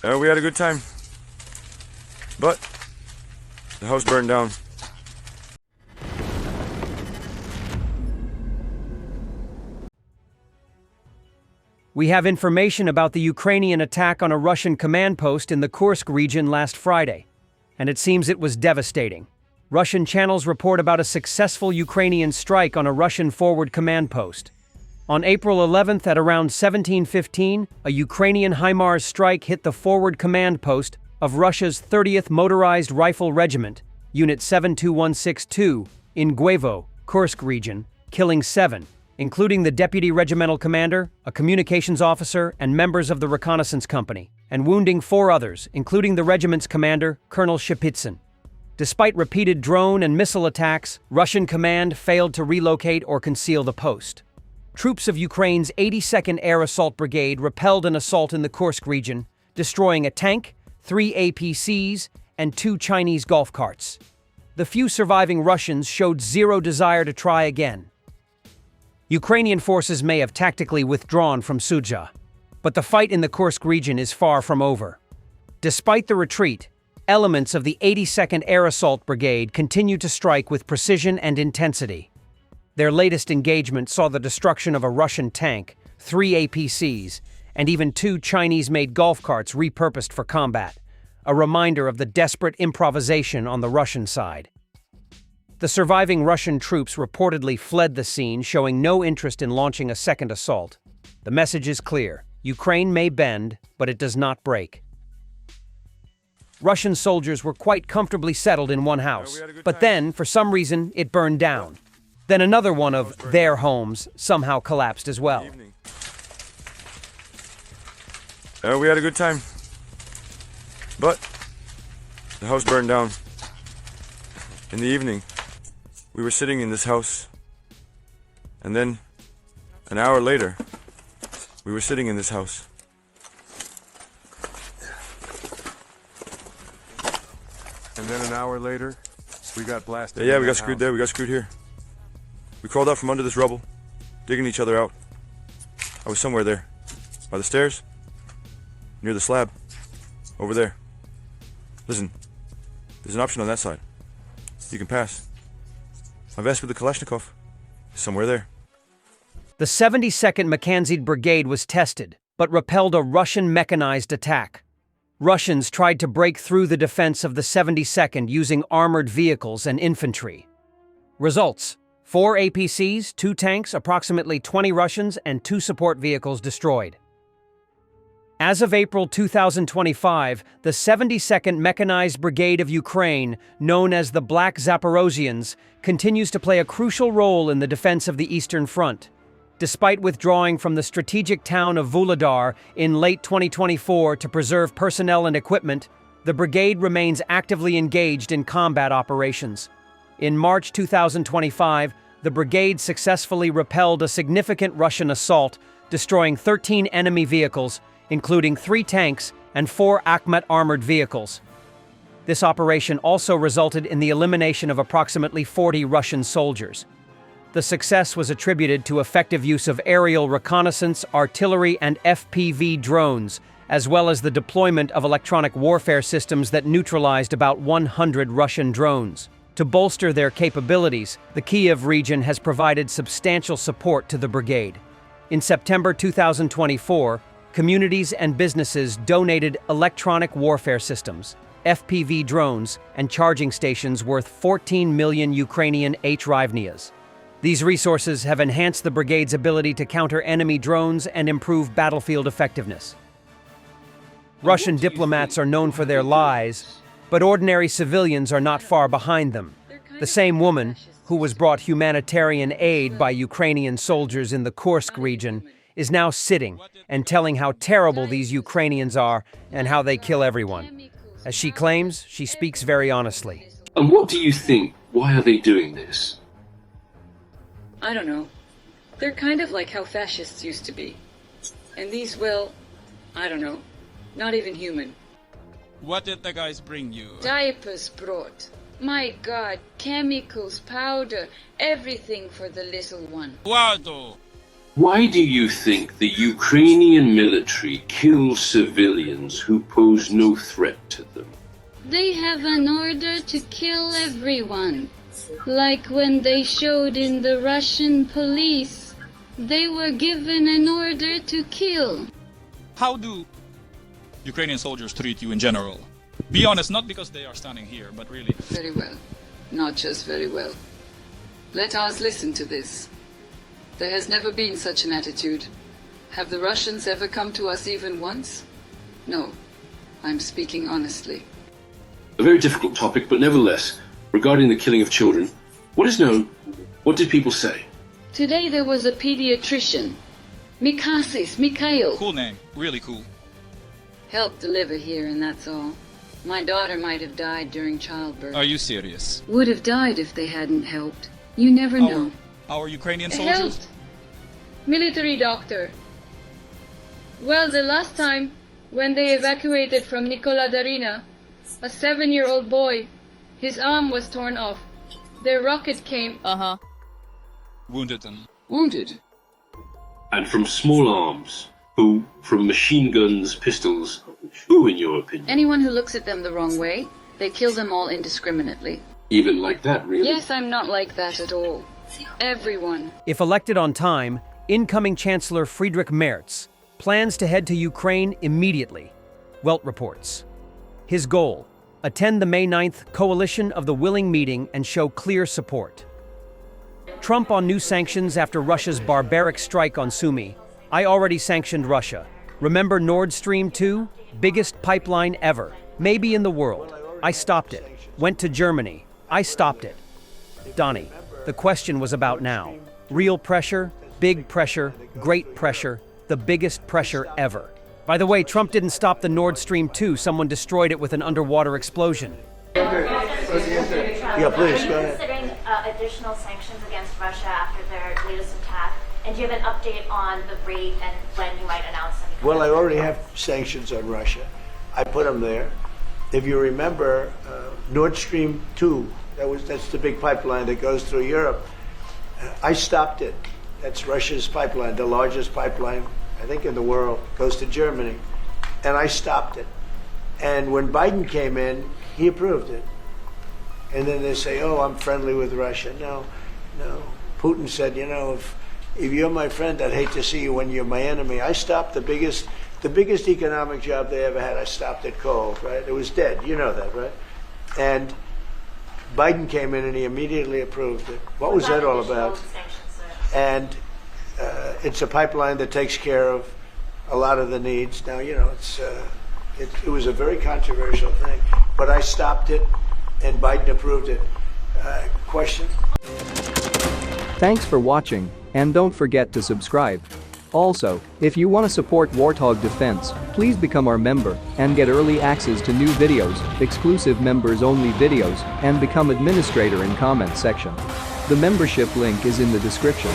We had a good time. But the house burned down. We have information about the Ukrainian attack on a Russian command post in the Kursk region last Friday, and it seems it was devastating. Russian channels report about a successful Ukrainian strike on a Russian forward command post. On April 11th at around 17:15, a Ukrainian HIMARS strike hit the forward command post of Russia's 30th Motorized Rifle Regiment, Unit 72162, in Guevo, Kursk region, killing 7, including the deputy regimental commander, a communications officer, and members of the reconnaissance company, and wounding 4 others, including the regiment's commander, Colonel Shepitsyn. Despite repeated drone and missile attacks, Russian command failed to relocate or conceal the post. Troops of Ukraine's 82nd Air Assault Brigade repelled an assault in the Kursk region, destroying a tank, 3 APCs, and 2 Chinese golf carts. The few surviving Russians showed zero desire to try again. Ukrainian forces may have tactically withdrawn from Sudzha, but the fight in the Kursk region is far from over. Despite the retreat, elements of the 82nd Air Assault Brigade continue to strike with precision and intensity. Their latest engagement saw the destruction of a Russian tank, 3 APCs, and even 2 Chinese-made golf carts repurposed for combat, a reminder of the desperate improvisation on the Russian side. The surviving Russian troops reportedly fled the scene, showing no interest in launching a second assault. The message is clear: Ukraine may bend, but it does not break. Russian soldiers were quite comfortably settled in one house, but then, for some reason, it burned down. Then another one of their homes somehow collapsed as well. We had a good time. But the house burned down. In the evening, we were sitting in this house, and then an hour later, we were sitting in this house. And then an hour later, we got blasted. Yeah, we got screwed there, we got screwed here. We crawled out from under this rubble, digging each other out. I was somewhere there, by the stairs, near the slab, over there. Listen, there's an option on that side. You can pass. My vest with the Kalashnikov is somewhere there. The 72nd Mackenzie Brigade was tested, but repelled a Russian mechanized attack. Russians tried to break through the defense of the 72nd using armored vehicles and infantry. Results: 4 APCs, 2 tanks, approximately 20 Russians, and 2 support vehicles destroyed. As of April 2025, the 72nd Mechanized Brigade of Ukraine, known as the Black Zaporozhians, continues to play a crucial role in the defense of the Eastern Front. Despite withdrawing from the strategic town of Vuhledar in late 2024 to preserve personnel and equipment, the brigade remains actively engaged in combat operations. In March 2025, the brigade successfully repelled a significant Russian assault, destroying 13 enemy vehicles, including 3 tanks and 4 Akhmet armored vehicles. This operation also resulted in the elimination of approximately 40 Russian soldiers. The success was attributed to effective use of aerial reconnaissance, artillery, and FPV drones, as well as the deployment of electronic warfare systems that neutralized about 100 Russian drones. To bolster their capabilities, the Kyiv region has provided substantial support to the brigade. In September 2024, communities and businesses donated electronic warfare systems, FPV drones, and charging stations worth 14 million Ukrainian hryvnias. These resources have enhanced the brigade's ability to counter enemy drones and improve battlefield effectiveness. Russian diplomats are known for their lies, but ordinary civilians are not far behind them. The same woman, who was brought humanitarian aid by Ukrainian soldiers in the Kursk region, is now sitting and telling how terrible these Ukrainians are and how they kill everyone. As she claims, she speaks very honestly. And what do you think? Why are they doing this? I don't know. They're kind of like how fascists used to be. And these, well, I don't know, not even human. What did the guys bring you? Diapers brought. My God, chemicals, powder, everything for the little one. Guardo! Why do you think the Ukrainian military kills civilians who pose no threat to them? They have an order to kill everyone. Like when they showed in the Russian police, they were given an order to kill. How do Ukrainian soldiers treat you in general? Be honest, not because they are standing here, but really. Very well. Not just very well. Let us listen to this. There has never been such an attitude. Have the Russians ever come to us even once? No. I'm speaking honestly. A very difficult topic, but nevertheless, regarding the killing of children, what is known? What did people say? Today there was a pediatrician. Mikhail. Cool name, really cool. Helped deliver here and that's all. My daughter might have died during childbirth. Are you serious? Would have died if they hadn't helped. You never know. Our Ukrainian soldiers? Helped. Military doctor. Well, the last time, when they evacuated from Darina, a 7-year-old boy, his arm was torn off. Their rocket came. Wounded them. Wounded. And from small arms, who, from machine guns, pistols, who, in your opinion? Anyone who looks at them the wrong way, they kill them all indiscriminately. Even like that, really? Yes, I'm not like that at all. Everyone. If elected on time, incoming Chancellor Friedrich Merz plans to head to Ukraine immediately, Welt reports. His goal: attend the May 9th Coalition of the Willing meeting and show clear support. Trump on new sanctions after Russia's barbaric strike on Sumy. I already sanctioned Russia. Remember Nord Stream 2? Biggest pipeline ever, maybe in the world. I stopped it. Went to Germany. I stopped it. Donnie, the question was about now. Real pressure, big pressure, great pressure, the biggest pressure ever. By the way, Trump didn't stop the Nord Stream 2. Someone destroyed it with an underwater explosion. Yeah, please, go ahead. Considering additional sanctions against Russia after their latest attack, and do you have an update on the rate and when you might announce them? Well, I already have sanctions on Russia. I put them there. If you remember, Nord Stream 2, that's the big pipeline that goes through Europe. I stopped it. That's Russia's pipeline, the largest pipeline, I think, in the world. Goes to Germany. And I stopped it. And when Biden came in, he approved it. And then they say, oh, I'm friendly with Russia. No. Putin said, you know, if you're my friend, I'd hate to see you when you're my enemy. I stopped the biggest economic job they ever had. I stopped it cold, right? It was dead. You know that, right? And Biden came in and he immediately approved it. What was that all about? And it's a pipeline that takes care of a lot of the needs. Now, you know, it was a very controversial thing, but I stopped it and Biden approved it. Question? Thanks for watching, and don't forget to subscribe. Also, if you want to support Warthog Defense, please become our member and get early access to new videos, exclusive members-only videos, and become administrator in comment section. The membership link is in the description.